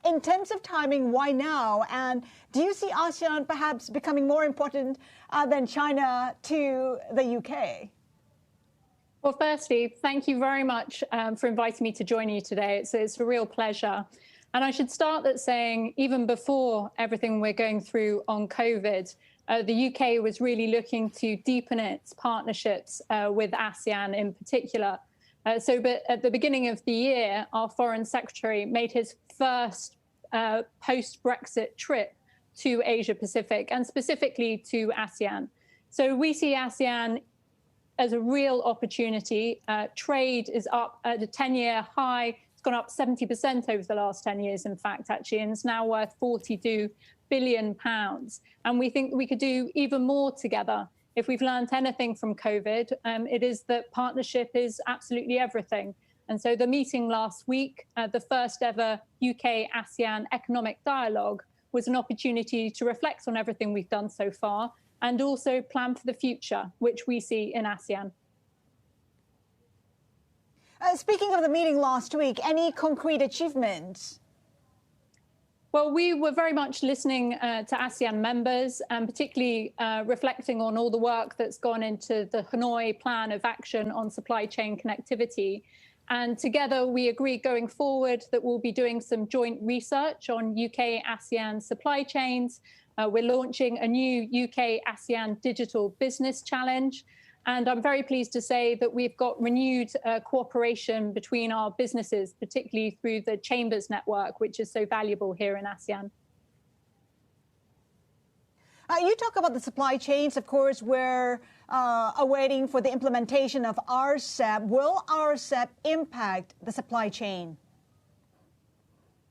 in terms of timing, why now? And do you see ASEAN perhaps becoming more important than China to the UK? Well, firstly, thank you very much for inviting me to join you today. It's a real pleasure. And I should start that saying, even before everything we're going through on COVID, the UK was really looking to deepen its partnerships with ASEAN in particular. But at the beginning of the year, our Foreign Secretary made his first post-Brexit trip to Asia Pacific and specifically to ASEAN. So we see ASEAN as a real opportunity. Trade is up at a 10-year high. It's gone up 70% over the last 10 years, in fact, actually, and it's now worth £42 billion. And we think we could do even more together. If we've learned anything from COVID, it is that partnership is absolutely everything. And so the meeting last week, the first ever UK-ASEAN economic dialogue, was an opportunity to reflect on everything we've done so far and also plan for the future, which we see in ASEAN. Speaking of the meeting last week, any concrete achievements? Well, we were very much listening to ASEAN members and particularly reflecting on all the work that's gone into the Hanoi Plan of Action on supply chain connectivity. And together we agreed going forward that we'll be doing some joint research on UK-ASEAN supply chains. We're launching a new UK-ASEAN Digital Business Challenge. And I'm very pleased to say that we've got renewed cooperation between our businesses, particularly through the Chambers network, which is so valuable here in ASEAN. You talk about the supply chains. Of course, we're awaiting for the implementation of RCEP. Will RCEP impact the supply chain?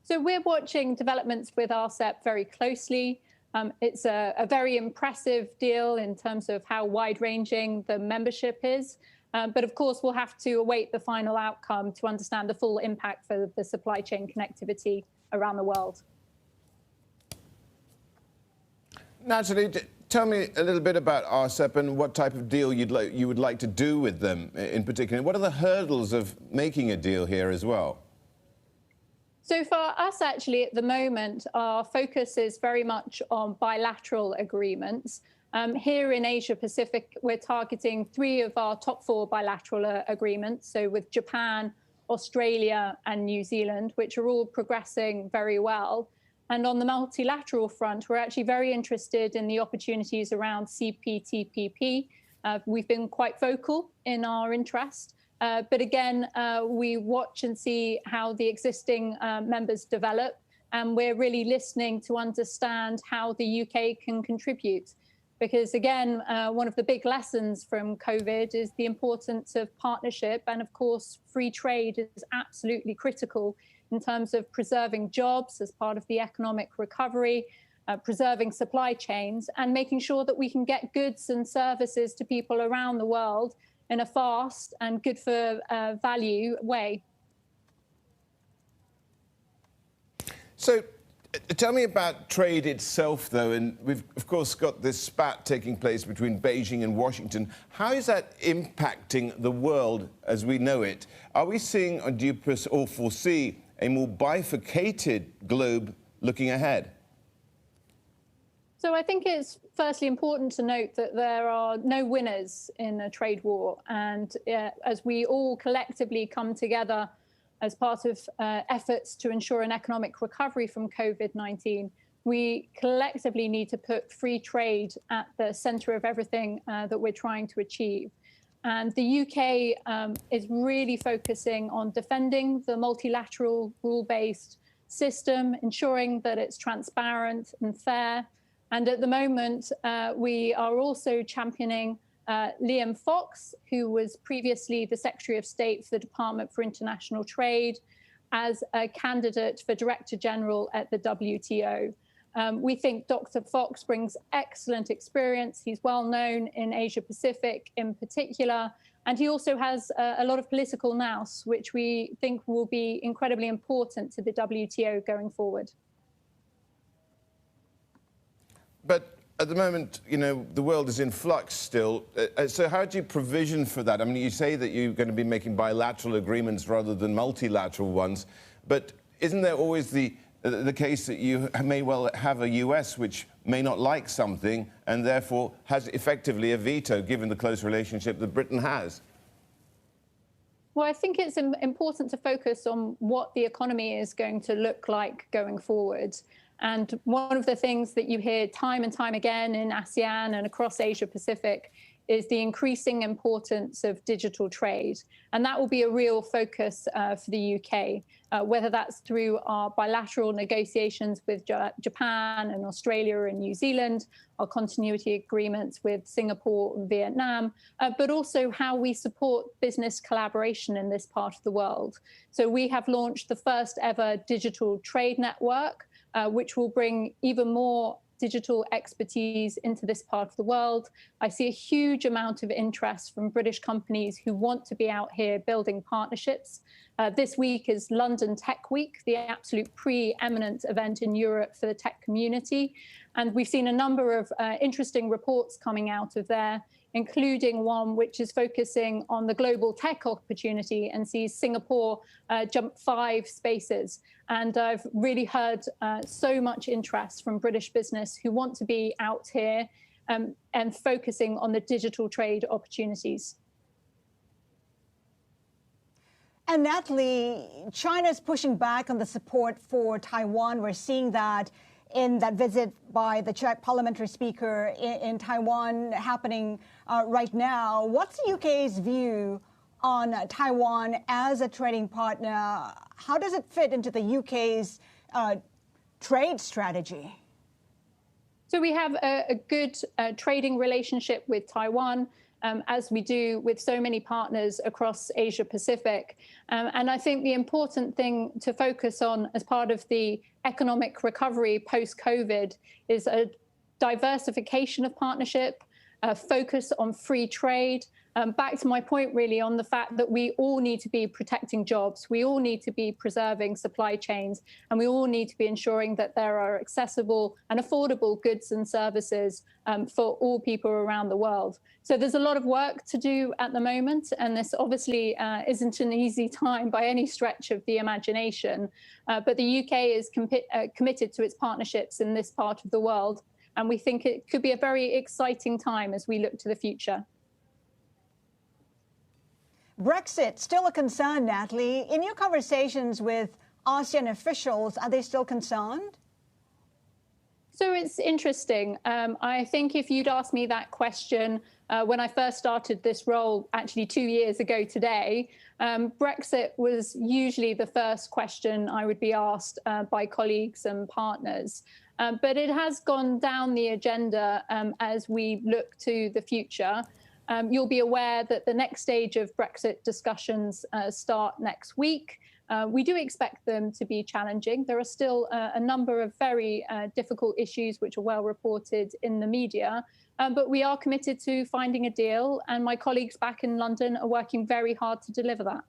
So we're watching developments with RCEP very closely. It's a very impressive deal in terms of how wide-ranging the membership is. But of course, we'll have to await the final outcome to understand the full impact for the supply chain connectivity around the world. Natalie, tell me a little bit about RCEP and what type of deal you would like to do with them in particular. What are the hurdles of making a deal here as well? So for us, actually, at the moment, our focus is very much on bilateral agreements. Here in Asia Pacific, we're targeting 3 of our top 4 bilateral agreements, so with Japan, Australia and New Zealand, which are all progressing very well. And on the multilateral front, we're actually very interested in the opportunities around CPTPP. We've been quite vocal in our interest. But again, we watch and see how the existing members develop, and we're really listening to understand how the UK can contribute. Because again, one of the big lessons from COVID is the importance of partnership, and of course, free trade is absolutely critical in terms of preserving jobs as part of the economic recovery, preserving supply chains, and making sure that we can get goods and services to people around the world in a fast and good for value way. So tell me about trade itself, though, and we've, of course, got this spat taking place between Beijing and Washington. How is that impacting the world as we know it? Are we seeing, or do you foresee, a more bifurcated globe looking ahead? So I think it's firstly important to note that there are no winners in a trade war. And as we all collectively come together as part of efforts to ensure an economic recovery from COVID-19, we collectively need to put free trade at the center of everything that we're trying to achieve. And the UK is really focusing on defending the multilateral rule-based system, ensuring that it's transparent and fair. And at the moment, we are also championing Liam Fox, who was previously the Secretary of State for the Department for International Trade, as a candidate for Director General at the WTO. We think Dr. Fox brings excellent experience. He's well known in Asia Pacific in particular, and he also has a lot of political nous, which we think will be incredibly important to the WTO going forward. But at the moment, you know, the world is in flux still. So how do you provision for that? I mean, you say that you're going to be making bilateral agreements rather than multilateral ones, but isn't there always the the case that you may well have a US which may not like something and therefore has effectively a veto, given the close relationship that Britain has? Well, I think it's important to focus on what the economy is going to look like going forward. And one of the things that you hear time and time again in ASEAN and across Asia Pacific is the increasing importance of digital trade. And that will be a real focus for the UK, whether that's through our bilateral negotiations with Japan and Australia and New Zealand, our continuity agreements with Singapore and Vietnam, but also how we support business collaboration in this part of the world. So we have launched the first ever digital trade network, which will bring even more digital expertise into this part of the world. I see a huge amount of interest from British companies who want to be out here building partnerships. This week is London Tech Week, the absolute preeminent event in Europe for the tech community. And we've seen a number of interesting reports coming out of there, including one which is focusing on the global tech opportunity and sees Singapore jump 5 spaces. And I've really heard so much interest from British business who want to be out here and focusing on the digital trade opportunities. And Natalie, China's pushing back on the support for Taiwan. We're seeing that in that visit by the Czech parliamentary speaker in Taiwan happening right now. What's the UK's view on Taiwan as a trading partner? How does it fit into the UK's trade strategy? So we have a good trading relationship with Taiwan, as we do with so many partners across Asia Pacific. And I think the important thing to focus on as part of the economic recovery post-COVID is a diversification of partnership, a focus on free trade. Back to my point, really, on the fact that we all need to be protecting jobs. We all need to be preserving supply chains, and we all need to be ensuring that there are accessible and affordable goods and services for all people around the world. So there's a lot of work to do at the moment, and this obviously isn't an easy time by any stretch of the imagination. But the UK is committed to its partnerships in this part of the world, and we think it could be a very exciting time as we look to the future. Brexit, still a concern, Natalie. In your conversations with ASEAN officials, are they still concerned? So it's interesting. I think if you'd asked me that question when I first started this role, actually 2 years ago today, Brexit was usually the first question I would be asked by colleagues and partners. But it has gone down the agenda as we look to the future. You'll be aware that the next stage of Brexit discussions start next week. We do expect them to be challenging. There are still a number of very difficult issues which are well reported in the media, but we are committed to finding a deal, and my colleagues back in London are working very hard to deliver that.